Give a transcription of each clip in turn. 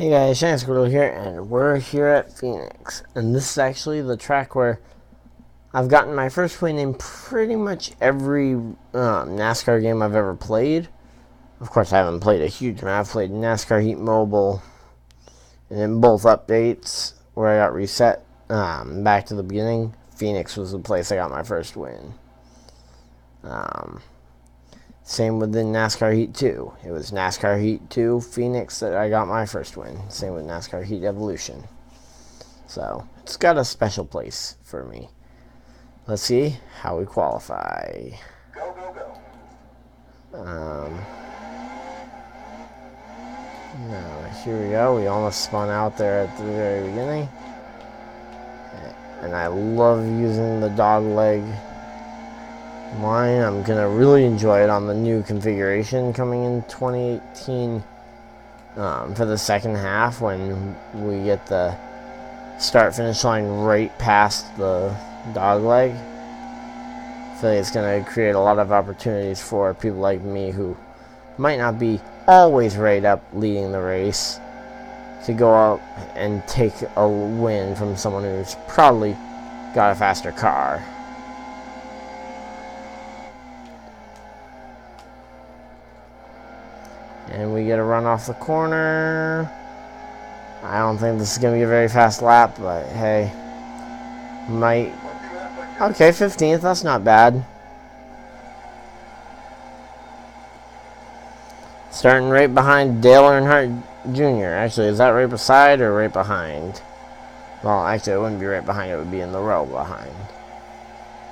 Hey guys, Nascar here, and we're here at Phoenix. And this is actually the track where I've gotten my first win in pretty much every NASCAR game I've ever played. Of course, I haven't played a huge amount. I've played NASCAR Heat Mobile, and in both updates where I got reset back to the beginning, Phoenix was the place I got my first win. Same with the NASCAR Heat 2. It was NASCAR Heat 2 Phoenix that I got my first win. Same with NASCAR Heat Evolution. So, it's got a special place for me. Let's see how we qualify. Go, go, go. Here we go. We almost spun out there at the very beginning. And I love using the dog leg line. I'm gonna really enjoy it on the new configuration coming in 2018 for the second half, when we get the start finish line right past the dog leg. I feel like it's gonna create a lot of opportunities for people like me who might not be always right up leading the race to go out and take a win from someone who's probably got a faster car. And we get a run off the corner. I don't think this is going to be a very fast lap, but hey. Might. Okay, 15th. That's not bad. Starting right behind Dale Earnhardt Jr. Actually, is that right beside or right behind? Well, actually, it wouldn't be right behind. It would be in the row behind.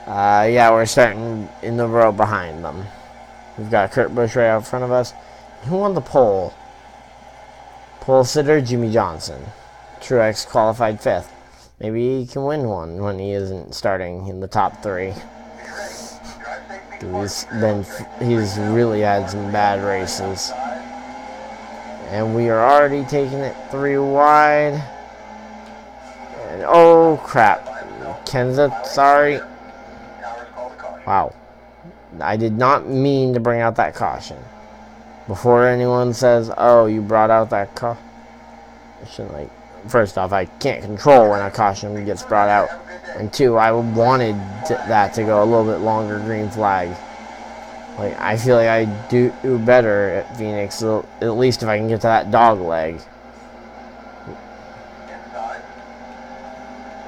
Yeah, we're starting in the row behind them. We've got Kurt Busch right out front of us. Who won the pole? Pole sitter, Jimmy Johnson. Truex qualified 5th. Maybe he can win one when he isn't starting in the top 3. He's really had some bad races. And we are already taking it 3 wide. And oh crap. Kenseth, sorry. Wow. I did not mean to bring out that caution. Before anyone says, oh, you brought out that caution, like, first off, I can't control when a caution gets brought out. And 2, I wanted that to go a little bit longer green flag. Like, I feel like I do better at Phoenix, at least if I can get to that dog leg.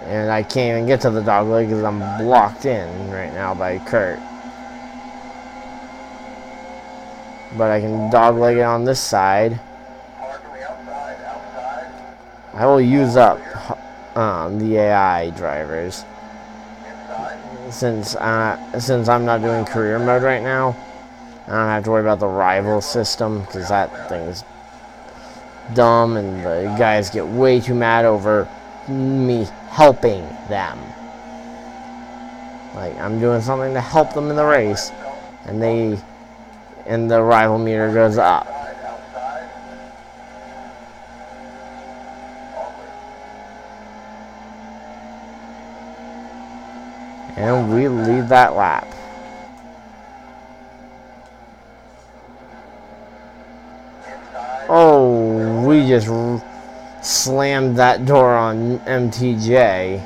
And I can't even get to the dog leg because I'm blocked in right now by Kurt. But I can dogleg it on this side. I will use up the AI drivers. Since I'm not doing career mode right now, I don't have to worry about the rival system, because that thing is dumb and the guys get way too mad over me helping them. Like, I'm doing something to help them in the race, and the rival meter goes up. And we lead that lap. Oh, we just slammed that door on MTJ.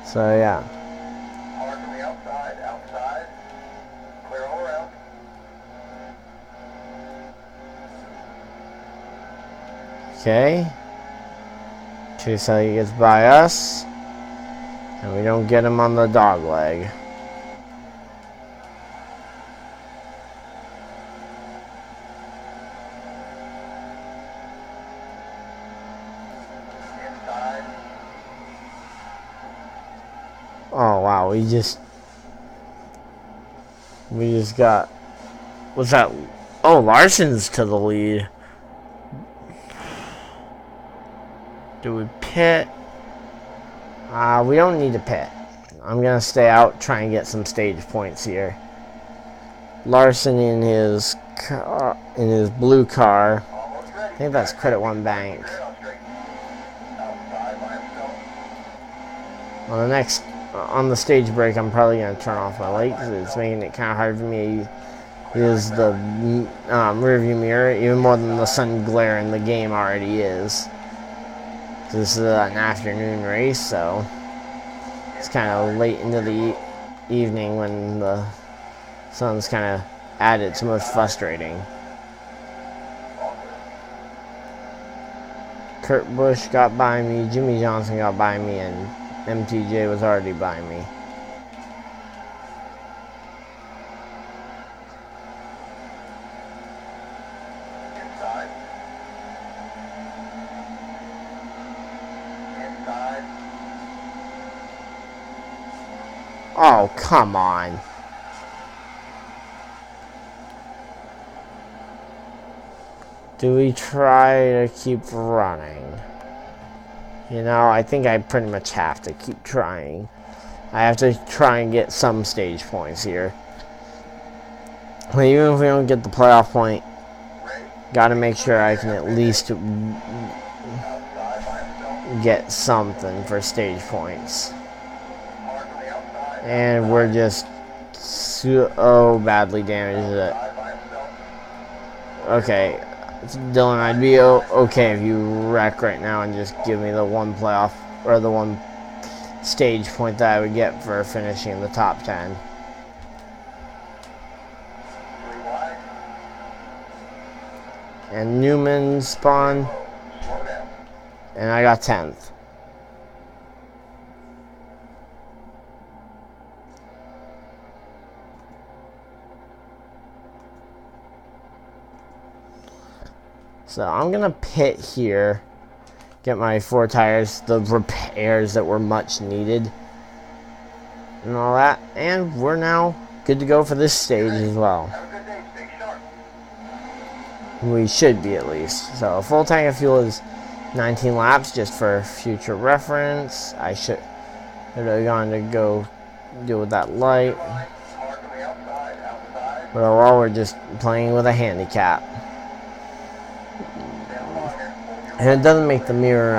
So yeah. Hard to the outside. Clear all around. Okay. Chase Elliott gets by us. And we don't get him on the dog leg. Oh wow, we just got, what's that? Oh, Larson's to the lead. Do we pit? We don't need to pit. I'm gonna stay out, try and get some stage points here. Larson in his car, in his blue car. I think that's Credit One Bank. On the stage break, I'm probably going to turn off my light because it's making it kind of hard for me to use the rear view mirror, even more than the sun glare in the game already is. This is an afternoon race, so it's kind of late into the evening when the sun's kind of at its most frustrating. Kurt Busch got by me, Jimmy Johnson got by me, and MTJ was already by me. Inside. Inside. Oh, come on. Do we try to keep running? You know, I think I pretty much have to keep trying. I have to try and get some stage points here. But even if we don't get the playoff point, gotta make sure I can at least get something for stage points. And we're just so badly damaged that... Okay, Dylan, I'd be okay if you wreck right now and just give me the one playoff, or the one stage point that I would get for finishing in the top 10. And Newman spawned, and I got 10th. So I'm gonna pit here, get my 4 tires, the repairs that were much needed, and all that, and we're now good to go for this stage as well. We should be, at least. So a full tank of fuel is 19 laps, just for future reference. I should have gone to go deal with that light, but overall we're just playing with a handicap. And it doesn't make the mirror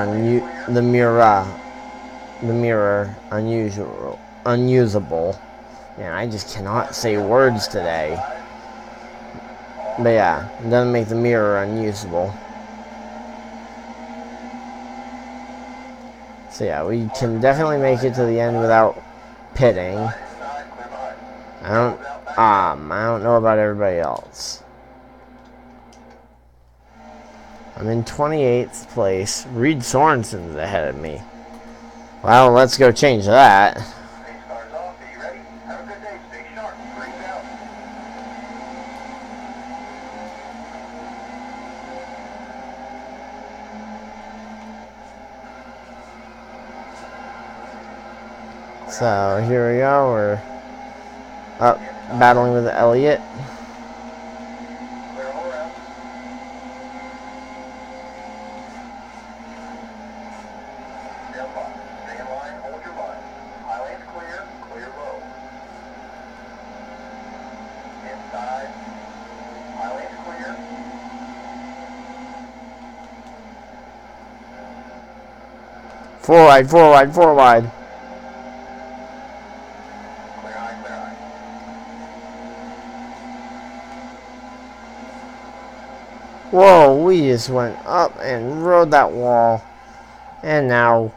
unusable. Man, I just cannot say words today. But yeah, it doesn't make the mirror unusable. So yeah, we can definitely make it to the end without pitting. I don't know about everybody else. I'm in 28th place. Reed Sorensen's ahead of me. Well, let's go change that. So here we go. We're up battling with Elliott. Four wide. Whoa, we just went up and rode that wall. And now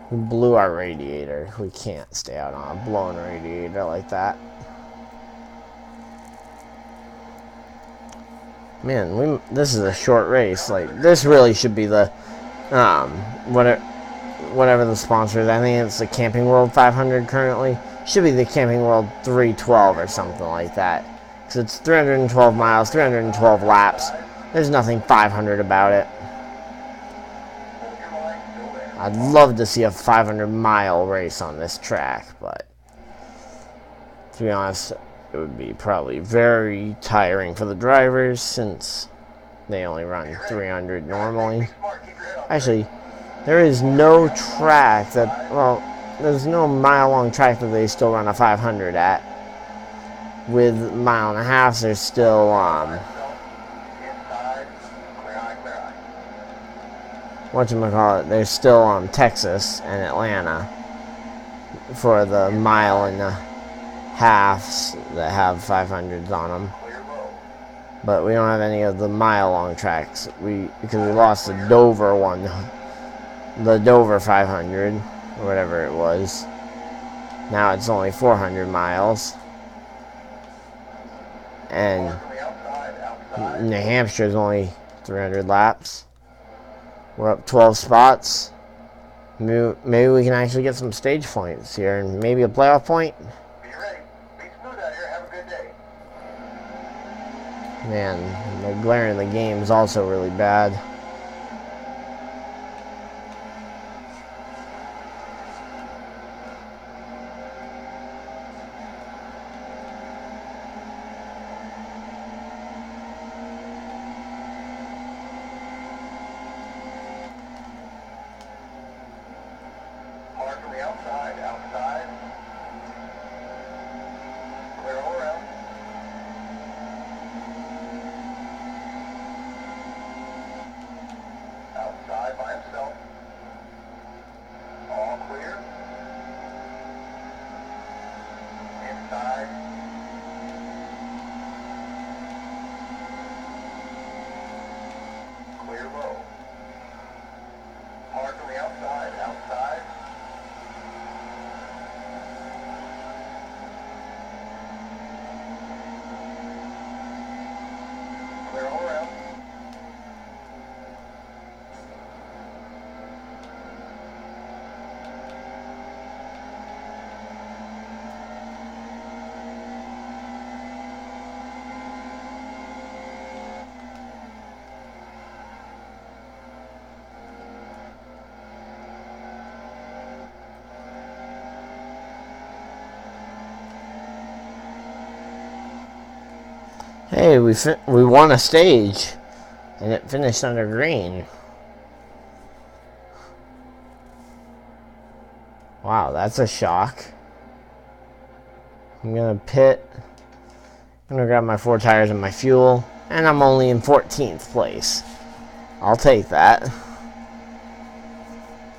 we blew our radiator. We can't stay out on a blown radiator like that. Man, this is a short race. Like, this really should be the whatever the sponsor is. I think it's the Camping World 500 currently. Should be the Camping World 312 or something like that. Because it's 312 miles, 312 laps. There's nothing 500 about it. I'd love to see a 500-mile race on this track, but to be honest, it would be probably very tiring for the drivers since they only run 300 normally. Actually, there is no track that, well, there's no mile-long track that they still run a 500 at. With mile and a half, there's still, whatchamacallit, they're still on Texas and Atlanta for the mile and a halves that have 500s on them. But we don't have any of the mile-long tracks. Because we lost the Dover one, the Dover 500, or whatever it was. Now it's only 400 miles. And New Hampshire is only 300 laps. We're up 12 spots. Maybe we can actually get some stage points here and maybe a playoff point. Be ready. Be smooth out here. Have a good day. Man, the glare in the game is also really bad. Mark on the outside. Outside. Clear all around. Outside by himself. All clear. Inside. Clear low. Mark on the outside. Outside. Clear all around. Hey, we won a stage, and it finished under green. Wow, that's a shock. I'm gonna pit. I'm gonna grab my 4 tires and my fuel, and I'm only in 14th place. I'll take that.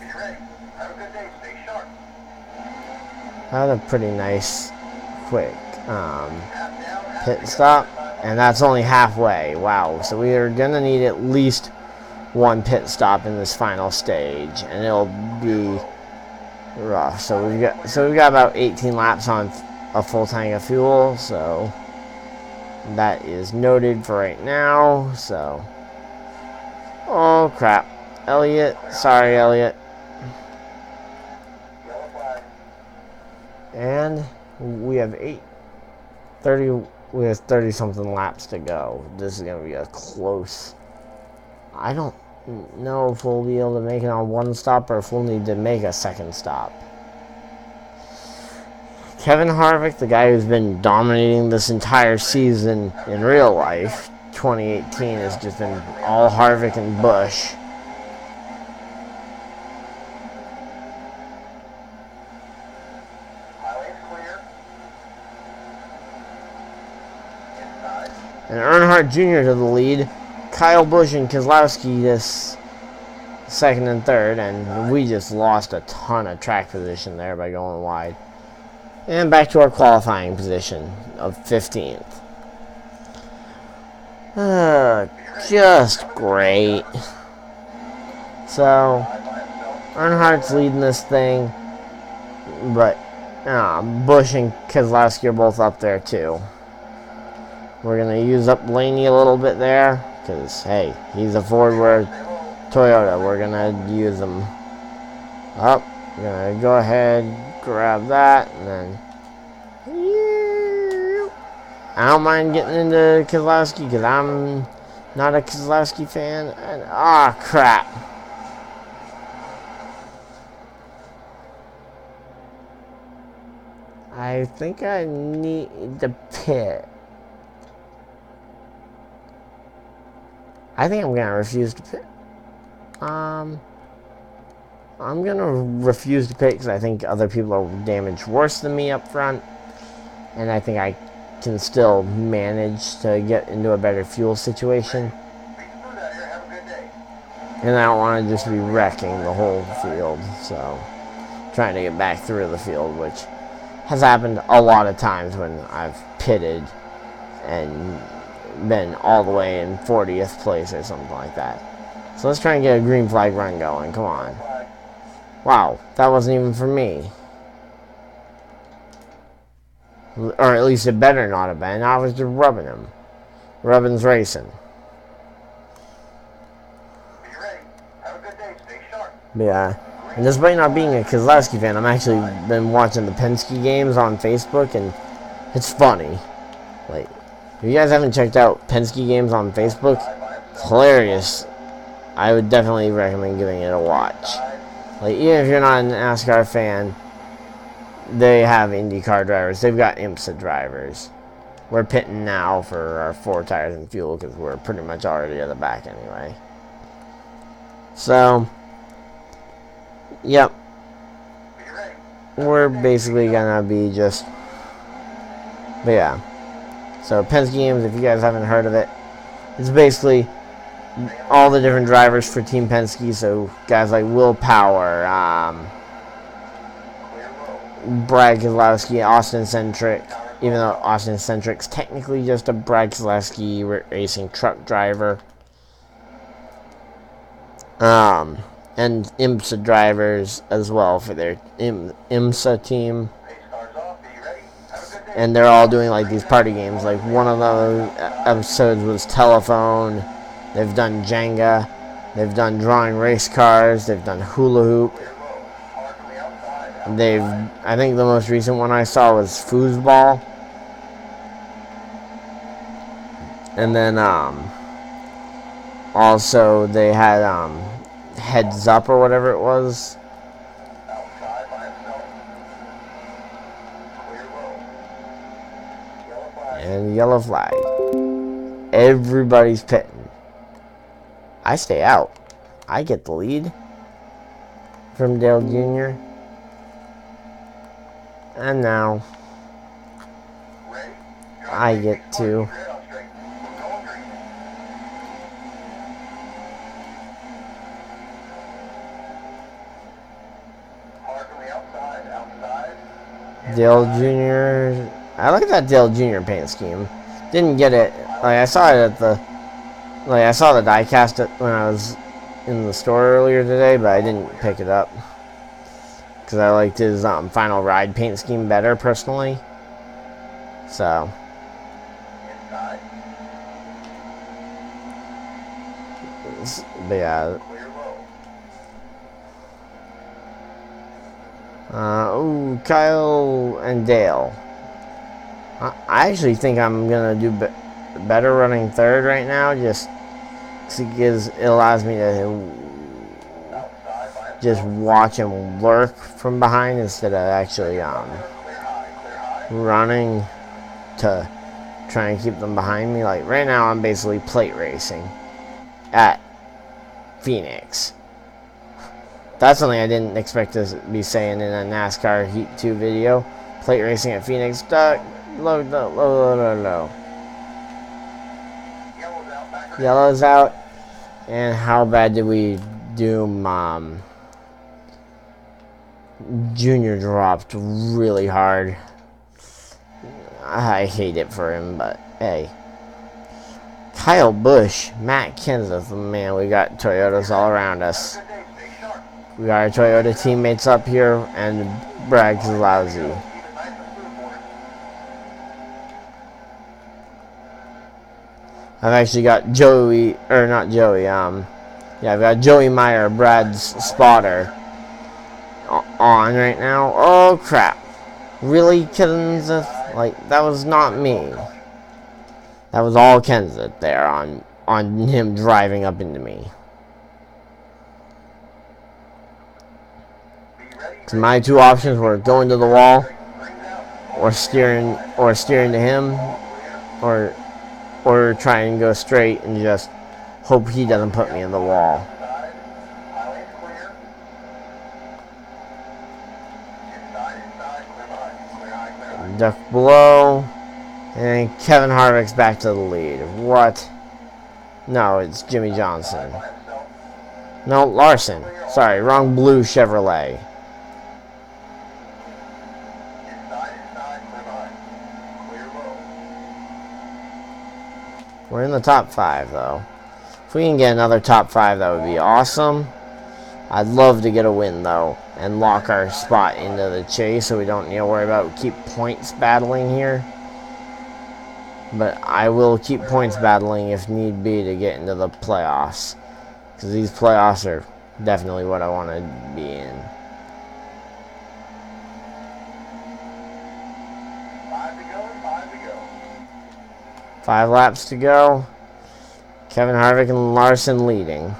Be ready. Have a good day. Stay sharp. That was a pretty nice, quick Half down, half pit stop, and that's only halfway. Wow, so we are gonna need at least 1 pit stop in this final stage, and it'll be rough. So we've got about 18 laps on a full tank of fuel, so that is noted for right now. So, oh crap, Elliot, sorry Elliot. Yellow flag. And we have 30 something laps to go. This is gonna be a close. I don't know if we'll be able to make it on 1 stop or if we'll need to make a 2nd stop. Kevin Harvick, the guy who's been dominating this entire season in real life, 2018 has just been all Harvick and Busch. Highway's clear. Inside. And Earnhardt Jr. to the lead. Kyle Busch and Keselowski this 2nd and 3rd, and we just lost a ton of track position there by going wide. And back to our qualifying position of 15th. Just great. So, Earnhardt's leading this thing, but Busch and Keselowski are both up there too. We're going to use up Blaney a little bit there, because, hey, he's a Ford, we're Toyota. We're going to use him up. We're going to go ahead, grab that, and then I don't mind getting into Keselowski because I'm not a Keselowski fan. And crap. I think I need to pit. I think I'm gonna refuse to pit. I'm gonna refuse to pit because I think other people are damaged worse than me up front, and I think I can still manage to get into a better fuel situation. Be smooth out here. Have a good day. And I don't want to just be wrecking the whole field. So, trying to get back through the field, which has happened a lot of times when I've pitted and been all the way in 40th place or something like that. So let's try and get a green flag run going. Come on. Wow, that wasn't even for me. Or at least it better not have been. I was just rubbing him. Rubbin's racing. But yeah. And despite not being a Keselowski fan, I'm actually been watching the Penske games on Facebook, and it's funny. Like, if you guys haven't checked out Penske games on Facebook, it's hilarious. I would definitely recommend giving it a watch. Like, even if you're not a NASCAR fan, they have IndyCar drivers. They've got IMSA drivers. We're pitting now for our 4 tires and fuel because we're pretty much already at the back anyway. So, yep. We're basically gonna be just... But yeah. So, Penske games, if you guys haven't heard of it, it's basically all the different drivers for Team Penske. So, guys like Will Power, Brad Keselowski, Austin Centric, even though Austin Centric's technically just a Brad Keselowski racing truck driver. And IMSA drivers as well for their IMSA team. And they're all doing like these party games. Like one of those episodes was Telephone. They've done Jenga. They've done drawing race cars. They've done hula hoop. I think the most recent one I saw was foosball. And then also they had Heads Up or whatever it was. And yellow flag. Everybody's pitting. I stay out. I get the lead from Dale Jr. And now I get to Dale Jr. I like that Dale Jr. paint scheme. Didn't get it. Like I saw it at the. Like I saw the diecast when I was in the store earlier today, but I didn't pick it up because I liked his final ride paint scheme better personally. So. But yeah. Ooh, Kyle and Dale. I actually think I'm gonna do better running third right now, just because it allows me to just watch him lurk from behind instead of actually running to try and keep them behind me. Like right now, I'm basically plate racing at Phoenix. That's something I didn't expect to be saying in a NASCAR Heat 2 video. Plate racing at Phoenix. Low. Yellow's out. And how bad did we do? Junior dropped really hard. I hate it for him, but hey. Kyle Busch, Matt Kenseth, man, we got Toyotas all around us. We got our Toyota teammates up here, and Brad Keselowski. I've actually got Joey, or not Joey, yeah, I've got Joey Meyer, Brad's spotter, on right now. Oh, crap. Really, Kenseth? Like, that was not me. That was all Kenseth there on him driving up into me. So my two options were going to the wall, or steering to him, or try and go straight and just hope he doesn't put me in the wall. Duck below, and Kevin Harvick's back to the lead. What? No, it's Jimmy Johnson. No, Larson. Sorry, wrong blue Chevrolet. Inside, clear behind. Clear low. We're in the top 5, though. If we can get another top 5, that would be awesome. I'd love to get a win, though, and lock our spot into the chase so we don't need to worry about keep points battling here. But I will keep points battling if need be to get into the playoffs. Because these playoffs are definitely what I want to be in. 5 to go, 5 to go. 5 laps to go. Kevin Harvick and Larson leading.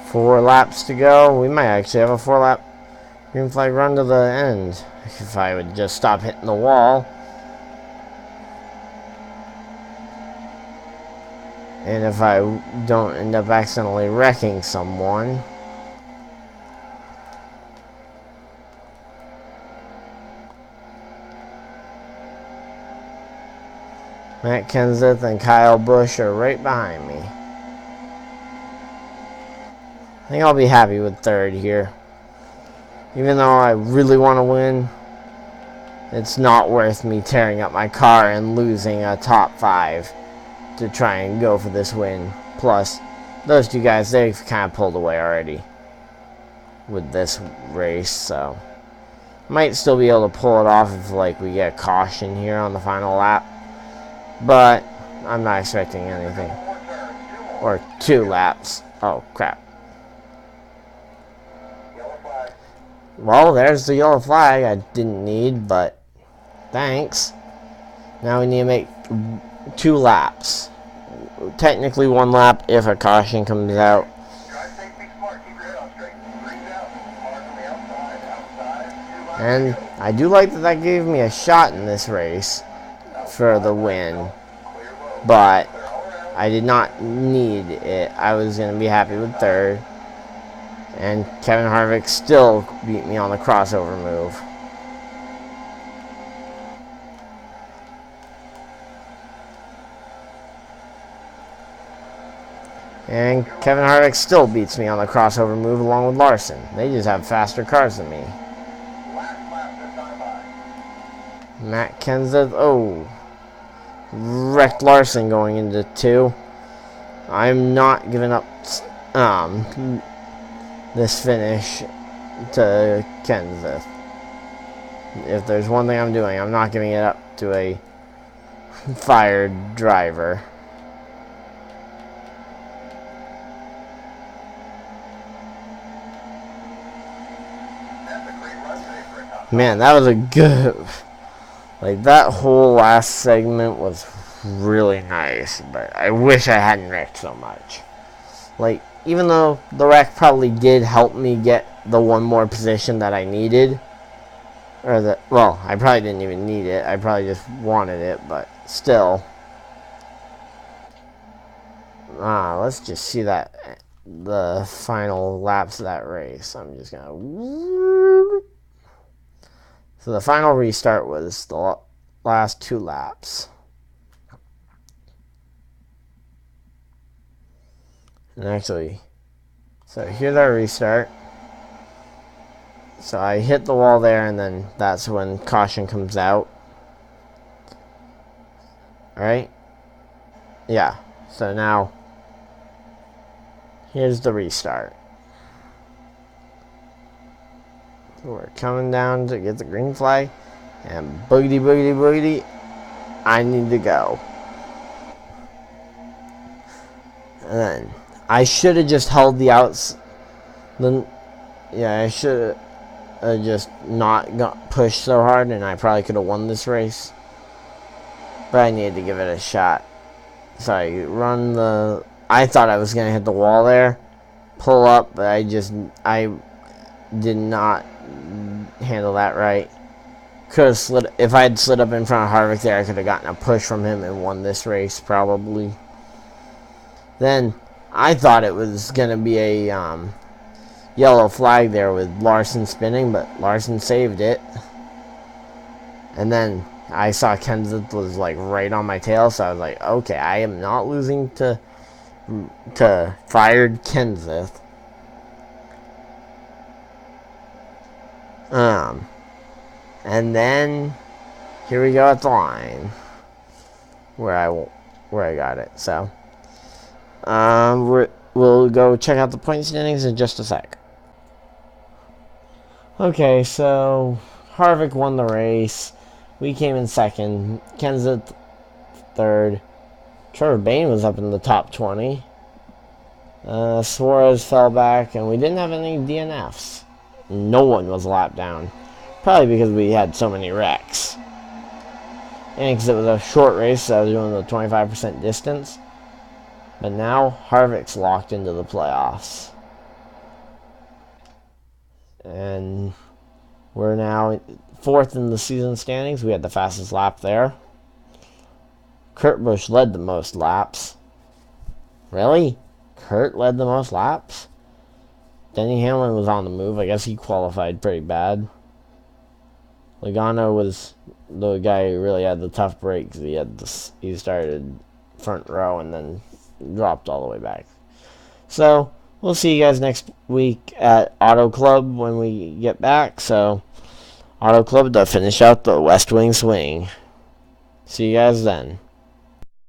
Four laps to go. We might actually have a 4-lap green flag run to the end. If I would just stop hitting the wall. And if I don't end up accidentally wrecking someone. Matt Kenseth and Kyle Busch are right behind me. I think I'll be happy with 3rd here. Even though I really want to win, it's not worth me tearing up my car and losing a top 5 to try and go for this win. Plus, those 2 guys, they've kind of pulled away already with this race, so might still be able to pull it off if like we get a caution here on the final lap. But I'm not expecting anything. Or 2 laps. Oh, crap. Well, there's the yellow flag I didn't need, but thanks. Now we need to make 2 laps. Technically 1 lap if a caution comes out. Drive safe, be smart, keep your head on straight. 3's out. Hard on the outside. 2 And I do like that that gave me a shot in this race for the win. But I did not need it. I was going to be happy with 3rd. And Kevin Harvick still beat me on the crossover move. And Kevin Harvick still beats me on the crossover move along with Larson. They just have faster cars than me. Matt Kenseth, oh. Wrecked Larson going into 2. I'm not giving up this finish to Kenseth. If there's one thing I'm doing, I'm not giving it up to a fired driver. Man, that was a good... Like, that whole last segment was really nice, but I wish I hadn't wrecked so much. Like, even though the wreck probably did help me get the 1 more position that I needed, or the, well, I probably didn't even need it, I probably just wanted it, but still. Let's just see that, the final laps of that race. I'm just gonna... So the final restart was the last 2 laps. And actually, so here's our restart. So I hit the wall there, and then that's when caution comes out. Alright? Yeah. So now, here's the restart. So we're coming down to get the green flag, and boogity, boogity, boogity, I need to go. And then I should have just held the outs. Then, yeah, I should have just not got pushed so hard, and I probably could have won this race. But I needed to give it a shot. So I run the... I thought I was going to hit the wall there. Pull up, but I did not handle that right. could have slid. If I had slid up in front of Harvick there, I could have gotten a push from him and won this race probably. Then I thought it was gonna be a yellow flag there with Larson spinning, but Larson saved it. And then I saw Kenseth was like right on my tail, so I was like, okay, I am not losing to fired Kenseth. And then here we go at the line where I got it. So we'll go check out the point standings in just a sec. Okay, so Harvick won the race. We came in second. Kenseth third. Trevor Bayne was up in the top 20. Suarez fell back, and we didn't have any DNFs. No one was lapped down. Probably because we had so many wrecks. And because it was a short race, so I was doing the 25% distance. But now, Harvick's locked into the playoffs. And we're now fourth in the season standings. We had the fastest lap there. Kurt Busch led the most laps. Really? Kurt led the most laps? Denny Hamlin was on the move. I guess he qualified pretty bad. Logano was the guy who really had the tough break because he started front row and then dropped all the way back. So we'll see you guys next week at Auto Club when we get back. So Auto Club to finish out the West Wing Swing. See you guys then.